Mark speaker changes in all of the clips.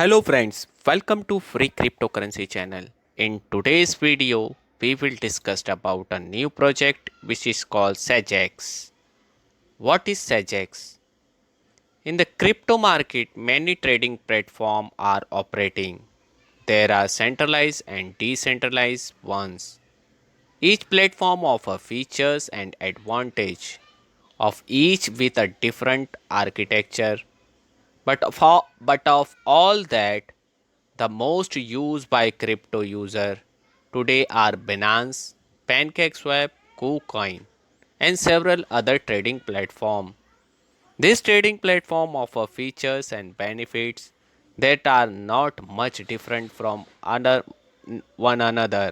Speaker 1: Hello friends, welcome to Free Cryptocurrency channel. In today's video, we will discuss about a new project which is called SageX. What is SageX? In the crypto market, many trading platforms are operating. There are centralized and decentralized ones. Each platform offers features and advantage of each with a different architecture. But of all that, the most used by crypto user today are Binance, PancakeSwap, KuCoin, and several other trading platforms. This trading platform offer features and benefits that are not much different from one another.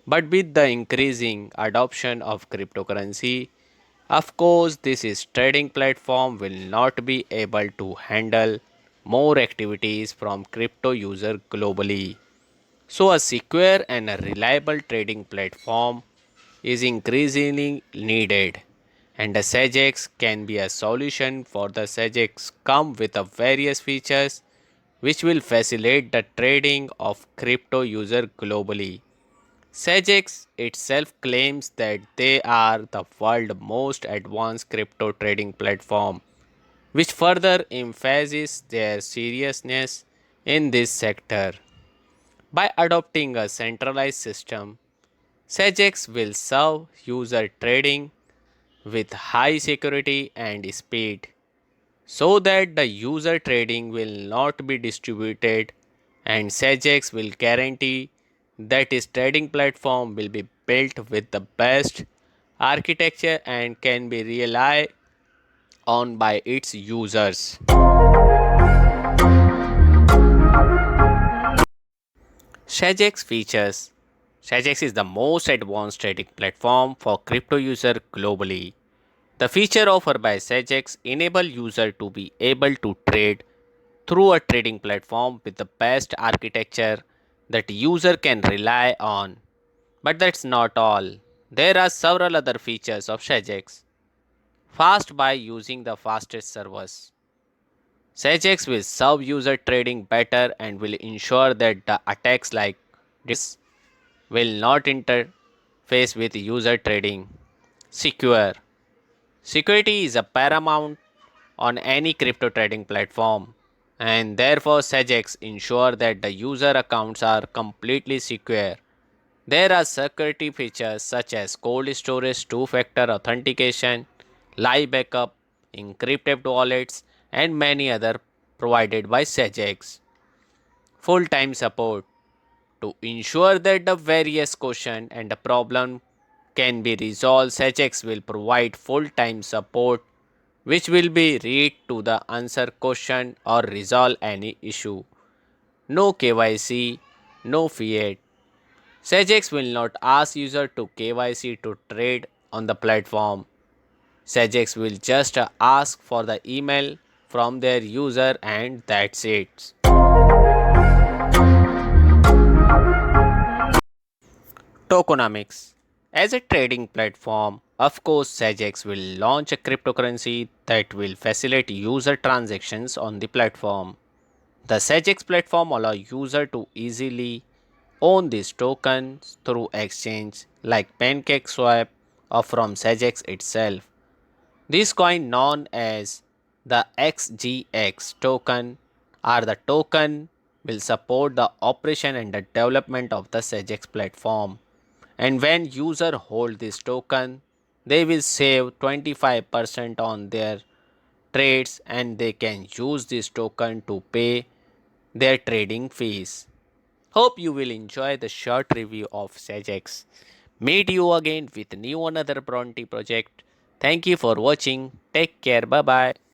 Speaker 1: But with the increasing adoption of cryptocurrency, of course, this is trading platform will not be able to handle more activities from crypto user globally. So a secure and a reliable trading platform is increasingly needed, and the SageX can be a solution for the SageX come with a various features which will facilitate the trading of crypto user globally. SageX itself claims that they are the world's most advanced crypto trading platform, which further emphasizes their seriousness in this sector. By adopting a centralized system, SageX will serve user trading with high security and speed so that the user trading will not be distributed, and SageX will guarantee that its trading platform will be built with the best architecture and can be relied on by its users. SageX features. SageX is the most advanced trading platform for crypto users globally. The feature offered by SageX enable user to be able to trade through a trading platform with the best architecture that user can rely on. But that's not all. There are several other features of SageX. Fast by using the fastest servers. SageX will serve user trading better and will ensure that the attacks like this will not interface with user trading. Secure. Security is a paramount on any crypto trading platform, and therefore SageX ensure that the user accounts are completely secure. There are security features such as cold storage, two-factor authentication, live backup, encrypted wallets, and many other provided by SageX. Full-time support to ensure that the various question and the problem can be resolved. SageX will provide full-time support which will be read to the answer question or resolve any issue. No KYC, no fiat. SageX will not ask user to KYC to trade on the platform. SageX will just ask for the email from their user and that's it. Tokenomics. As a trading platform, of course, SageX will launch a cryptocurrency that will facilitate user transactions on the platform. The SageX platform allows users to easily own these tokens through exchange like PancakeSwap or from SageX itself. This coin known as the XGX token or the token will support the operation and the development of the SageX platform. And when user hold this token, they will save 25% on their trades and they can use this token to pay their trading fees. Hope you will enjoy the short review of SageX. Meet you again with new another Bronte project. Thank you for watching. Take care. Bye bye.